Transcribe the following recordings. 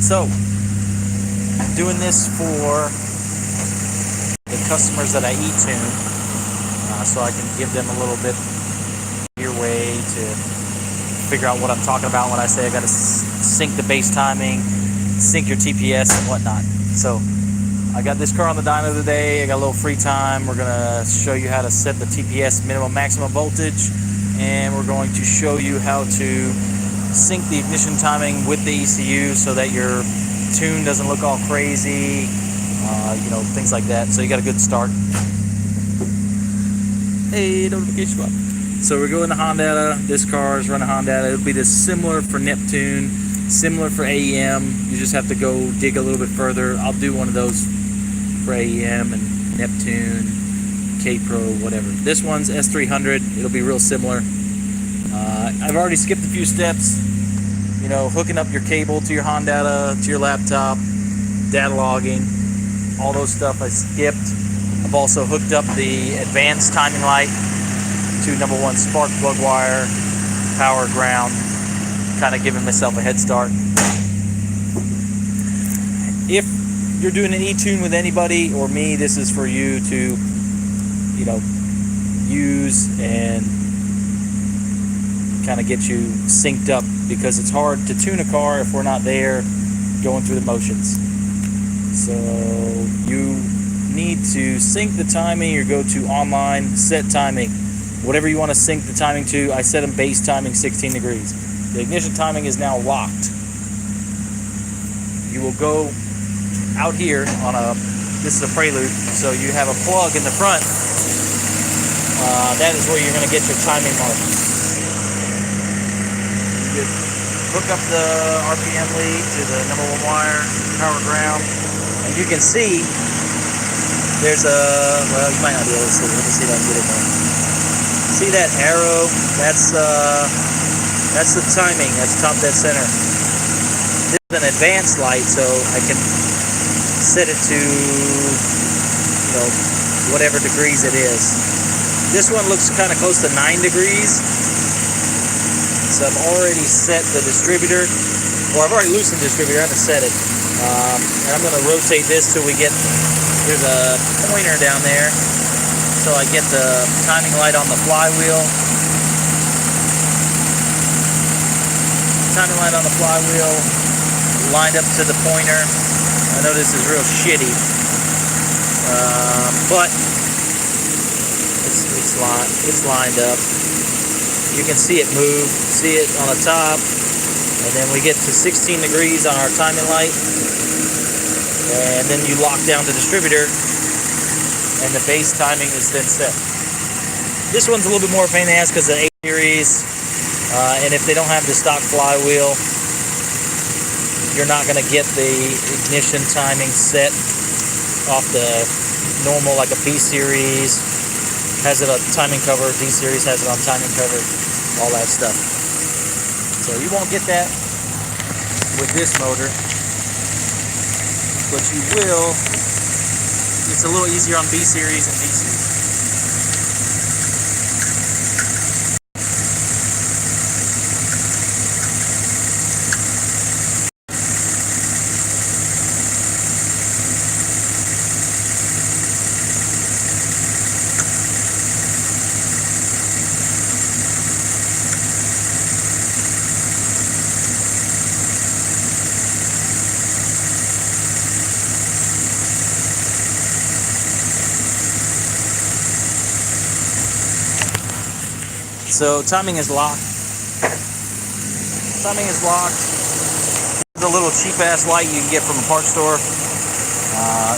So, doing this for the customers that I ETUNE, so I can give them a little bit easier way to figure out what I'm talking about when I say I got to sync the base timing, sync your TPS and whatnot. So, I got this car on the dyno today. I got a little free time. We're gonna show you how to set the TPS minimum maximum voltage, and we're going to show you how to sync the ignition timing with the ECU so that your tune doesn't look all crazy, things like that. So you got a good start. Hey, notification button. So we're going to Honda. This car is running Honda. It'll be this similar for Neptune, similar for AEM. You just have to go dig a little bit further. I'll do one of those for AEM and Neptune, K-Pro, whatever. This one's S300. It'll be real similar. I've already skipped a few steps. Hooking up your cable to your Honda, to your laptop, data logging, all those stuff I skipped. I've also hooked up the advanced timing light to number one spark plug wire, power, ground, kind of giving myself a head start. If you're doing an ETUNE with anybody or me, this is for you to, use and kind of get you synced up, because it's hard to tune a car if we're not there going through the motions. So you need to sync the timing, or go to online, set timing, whatever you want to sync the timing to. I set them base timing 16 degrees. The ignition timing is now locked. You will go out here on this is a prelude, so you have a plug in the front. That is where you're going to get your timing mark. You hook up the RPM lead to the number one wire, power, ground, and you can see there's you might not be able to see. Let me see if I can get it there. See that arrow? That's the timing. That's top dead center. This is an advanced light, so I can set it to whatever degrees it is. This one looks kind of close to 9 degrees. So I've already set the distributor, or I've already loosened the distributor. I haven't set it. And I'm going to rotate this till we get, there's a pointer down there, so I get the timing light on the flywheel. Timing light on the flywheel lined up to the pointer. I know this is real shitty, but it's lined up. You can see it move, see it on the top, and then we get to 16 degrees on our timing light, and then you lock down the distributor, and the base timing is then set. This one's a little bit more pain in the ass because of the 8 series, and if they don't have the stock flywheel, you're not going to get the ignition timing set off the normal, like a B series has it on timing cover, D series has it on timing cover, all that stuff. So you won't get that with this motor, but you will. It's a little easier on B series and D series. So timing is locked. Timing is locked. It's a little cheap ass light you can get from a parts store.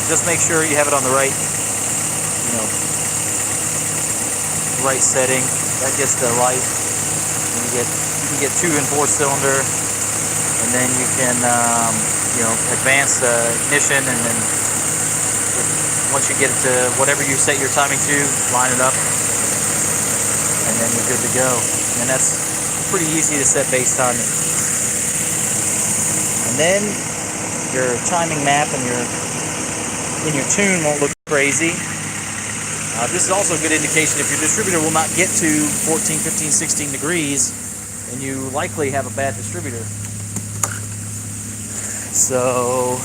Just make sure you have it on the right, right setting. That gets the light. You can get 2 and 4 cylinder, and then you can advance the ignition, and then once you get it to whatever you set your timing to, line it up, and then you're good to go. And that's pretty easy to set base timing. And then your timing map and in your tune won't look crazy. This is also a good indication if your distributor will not get to 14, 15, 16 degrees, then you likely have a bad distributor. So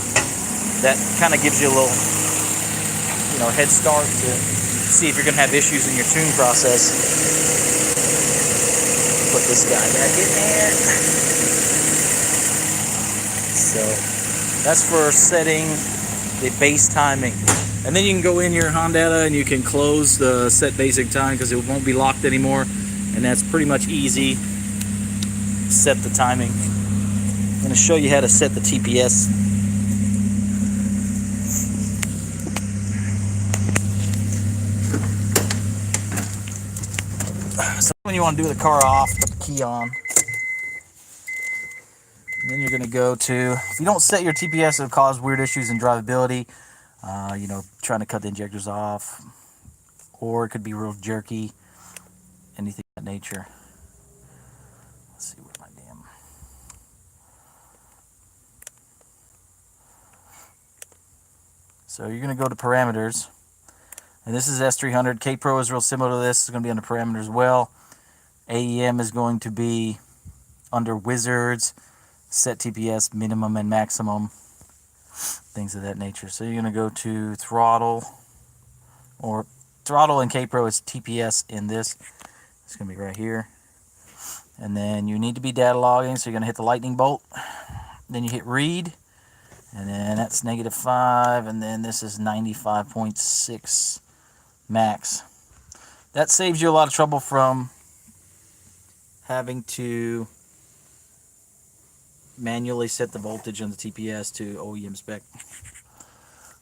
that kind of gives you a little, head start to see if you're going to have issues in your tune process. Put this guy back in there. So that's for setting the base timing. And then you can go in your Honda and you can close the set basic time because it won't be locked anymore. And that's pretty much easy. Set the timing. I'm going to show you how to set the TPS. So when you want to do the car off, put the key on. And then you're going to go to, if you don't set your TPS, it'll cause weird issues in drivability. Trying to cut the injectors off, or it could be real jerky, anything of that nature. Let's see what my damn. So you're going to go to parameters, and this is S300. K-Pro is real similar to this. It's going to be under parameters as well. AEM is going to be under wizards, set TPS, minimum and maximum, things of that nature. So you're going to go to throttle, or throttle in K-Pro is TPS in this. It's going to be right here. And then you need to be data logging, so you're going to hit the lightning bolt. Then you hit read, and then that's -5, and then this is 95.6 max. That saves you a lot of trouble from having to manually set the voltage on the TPS to OEM spec.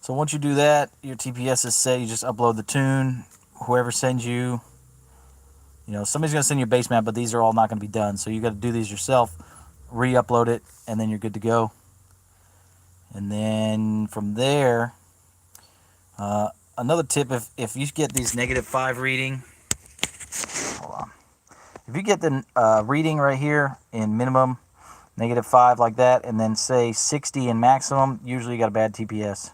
So once you do that, your TPS is set. You just upload the tune. Whoever sends you, somebody's going to send you a base map, but these are all not going to be done. So you got to do these yourself, re-upload it, and then you're good to go. And then from there, another tip, if you get these -5 reading, hold on. If you get the reading right here in minimum, -5 like that, and then say 60 in maximum, usually you got a bad TPS.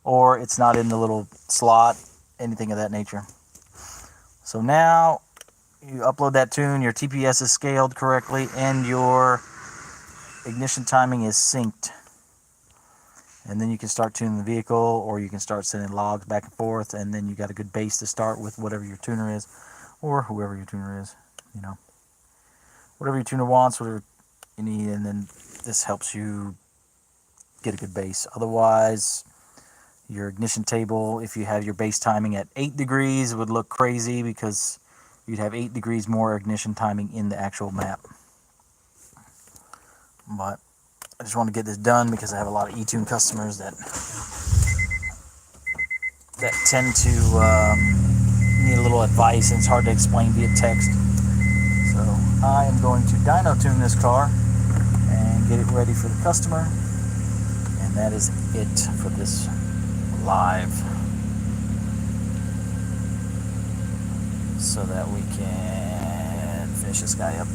Or it's not in the little slot, anything of that nature. So now you upload that tune, your TPS is scaled correctly, and your ignition timing is synced. And then you can start tuning the vehicle, or you can start sending logs back and forth, and then you got a good base to start with, whatever your tuner is, or whoever your tuner is, whatever your tuner wants, whatever you need, and then this helps you get a good base. Otherwise, your ignition table, if you have your base timing at 8 degrees, would look crazy because you'd have 8 degrees more ignition timing in the actual map. But I just want to get this done because I have a lot of ETUNE customers that tend to need a little advice, and it's hard to explain via text. So I am going to dyno tune this car and get it ready for the customer, and that is it for this live, so that we can finish this guy up.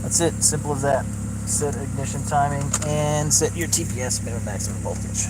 That's it, simple as that. Set ignition timing and set your TPS minimum maximum voltage.